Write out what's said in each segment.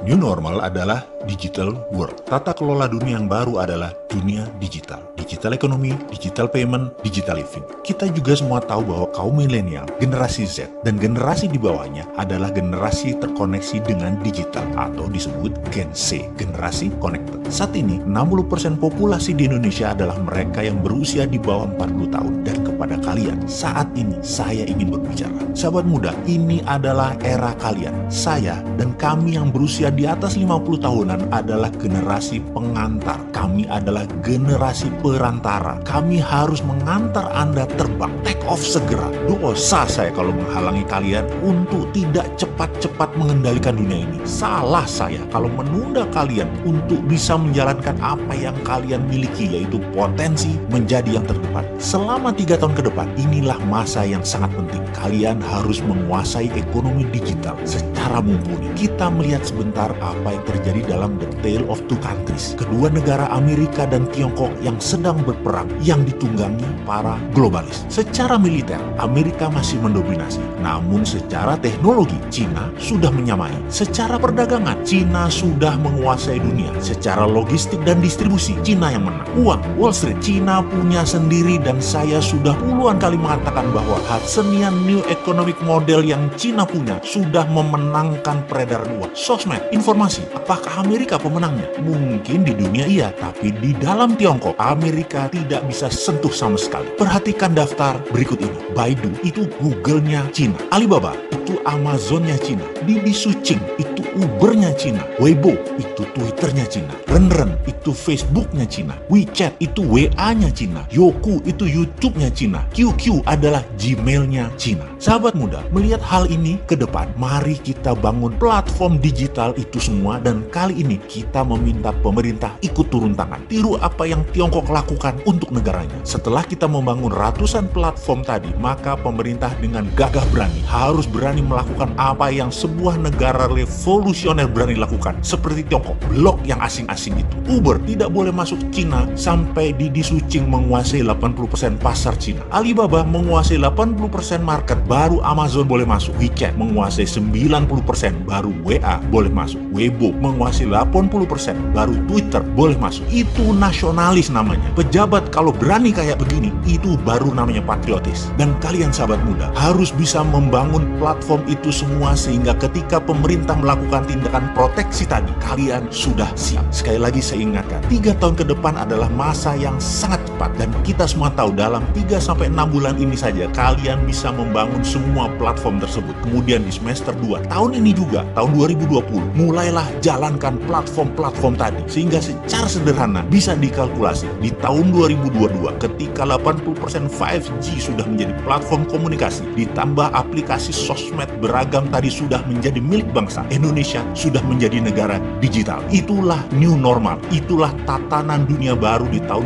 New normal adalah digital world. Tata kelola dunia yang baru adalah dunia digital. Digital ekonomi, digital payment, digital living. Kita juga semua tahu bahwa kaum milenial, generasi Z, dan generasi di bawahnya adalah generasi terkoneksi dengan digital atau disebut Gen C, generasi connected. Saat ini, 60% populasi di Indonesia adalah mereka yang berusia di bawah 40 tahun. Dan kepada kalian, saat ini saya ingin berbicara. Sahabat muda, ini adalah era kalian. Saya dan kami yang berusia di atas 50 tahunan adalah generasi pengantar. Kami adalah generasi perantara. Kami harus mengantar Anda terbang. Take off segera. Dosa saya kalau menghalangi kalian untuk tidak cepat-cepat mengendalikan dunia ini. Salah saya kalau menunda kalian untuk bisa menjalankan apa yang kalian miliki, yaitu potensi menjadi yang terdepan. Selama 3 tahun ke depan, inilah masa yang sangat penting. Kalian harus menguasai ekonomi digital secara mumpuni. Kita melihat sebentar apa yang terjadi dalam The Tale of Two Countries. Kedua negara Amerika dan Tiongkok yang sedang berperang, yang ditunggangi para globalis. Secara militer, Amerika masih mendominasi. Namun secara teknologi, Cina sudah menyamai. Secara perdagangan, Cina sudah menguasai dunia. Secara logistik dan distribusi, Cina yang menang. Uang, Wall Street, Cina punya sendiri, dan saya sudah puluhan kali mengatakan bahwa Hudsonian New Economic Model yang Cina punya sudah memenangkan peredaran uang. Sosmed, informasi, apakah Amerika pemenangnya? Mungkin di dunia iya, tapi di dalam Tiongkok, Amerika tidak bisa sentuh sama sekali. Perhatikan daftar berikut ini. Baidu itu Google-nya Cina. Alibaba itu Amazon-nya Cina. Didi Sucing itu Uber-nya Cina. Weibo itu Twitter-nya Cina. Renren itu Facebook-nya Cina. WeChat itu WA-nya Cina. Youku itu YouTube-nya Cina. QQ adalah Gmail-nya Cina. Sahabat muda, melihat hal ini ke depan, mari kita bangun platform digital itu semua, dan kali ini kita meminta pemerintah ikut turun tangan. Tiru apa yang Tiongkok lakukan untuk negaranya. Setelah kita membangun ratusan platform tadi, maka pemerintah dengan gagah berani harus berani melakukan apa yang sebuah negara revolusioner berani lakukan, seperti Tiongkok, blok yang asing-asing itu. Uber tidak boleh masuk Cina sampai Didi Sucing menguasai 80% pasar Cina. Alibaba menguasai 80% market, baru Amazon boleh masuk. WeChat menguasai 90%, baru WA boleh masuk. Weibo menguasai 80%, baru Twitter boleh masuk. Itu nasionalis namanya. Pejabat kalau berani kayak begini, itu baru namanya patriotis. Dan kalian sahabat muda harus bisa membangun platform itu semua, sehingga ketika pemerintah melakukan tindakan proteksi tadi, kalian sudah siap. Sekali lagi saya ingatkan, 3 tahun ke depan adalah masa yang sangat cepat, dan kita semua tahu dalam 3-6 bulan ini saja kalian bisa membangun semua platform tersebut. Kemudian di semester 2 tahun ini juga, tahun 2020, mulailah jalankan platform-platform tadi, sehingga secara sederhana bisa dikalkulasi di tahun 2022 ketika 80% 5G sudah menjadi platform komunikasi, ditambah aplikasi sosmed beragam tadi sudah menjadi milik bangsa, Indonesia sudah menjadi negara digital. Itulah new normal, itulah tatanan dunia baru di tahun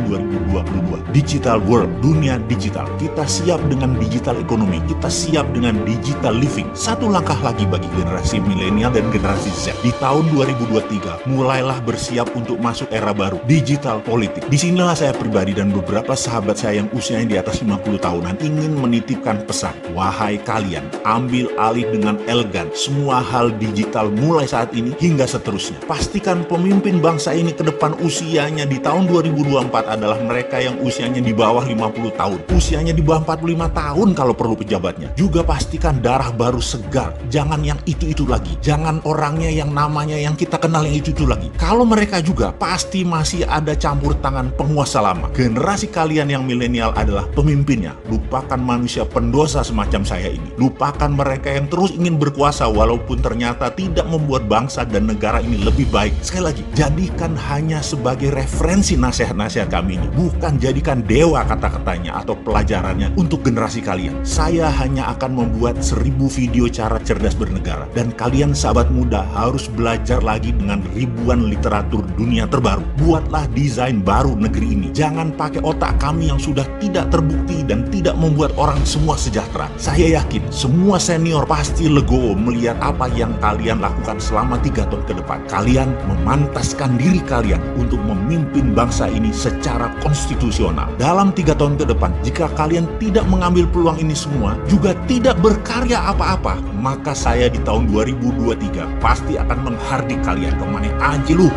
2022. Digital world, dunia digital. Kita siap dengan digital ekonomi, kita siap dengan digital living. Satu langkah lagi bagi generasi milenial dan generasi Z. Di tahun 2023, mulailah bersiap untuk masuk era baru, digital politik. Disinilah saya pribadi dan beberapa sahabat saya yang usianya di atas 50 tahunan ingin menitipkan pesan. Wahai kalian, ambil alih dengan elegan semua hal digital mulai saat ini hingga seterusnya. Pastikan pemimpin bangsa ini ke depan usianya di tahun 2024 adalah mereka yang usianya di bawah 50 tahun. Usianya di bawah 45 tahun kalau perlu pejabatnya. Juga pastikan darah baru segar. Jangan yang itu-itu lagi. Jangan orangnya yang namanya yang kita kenal yang itu-itu lagi. Kalau mereka juga pasti masih ada campur tangan penguasa lama. Generasi kalian yang milenial adalah pemimpinnya. Lupakan manusia pendosa semacam saya ini. Lupakan mereka yang terus ingin berkuasa walaupun ternyata tidak membuat bangsa dan negara ini lebih baik. Sekali lagi, jadikan hanya sebagai referensi nasihat-nasihat kami ini. Bukan jadikan dewa kata-katanya atau pelajarannya untuk generasi kalian. Saya hanya akan membuat 1000 video cara cerdas bernegara. Dan kalian sahabat muda harus belajar lagi dengan ribuan literatur dunia terbaru. Buatlah desain baru negeri ini. Jangan pakai otak kami yang sudah tidak terbukti dan tidak membuat orang semua sejahtera. Saya yakin semua senior pasti legowo melihat apa yang kalian lakukan selama 3 tahun ke depan. Kalian memantaskan diri kalian untuk memimpin bangsa ini secara konstitusi konstitusional. Dalam 3 tahun ke depan, jika kalian tidak mengambil peluang ini semua, juga tidak berkarya apa-apa, maka saya di tahun 2023 pasti akan menghardik kalian kemana aja lu.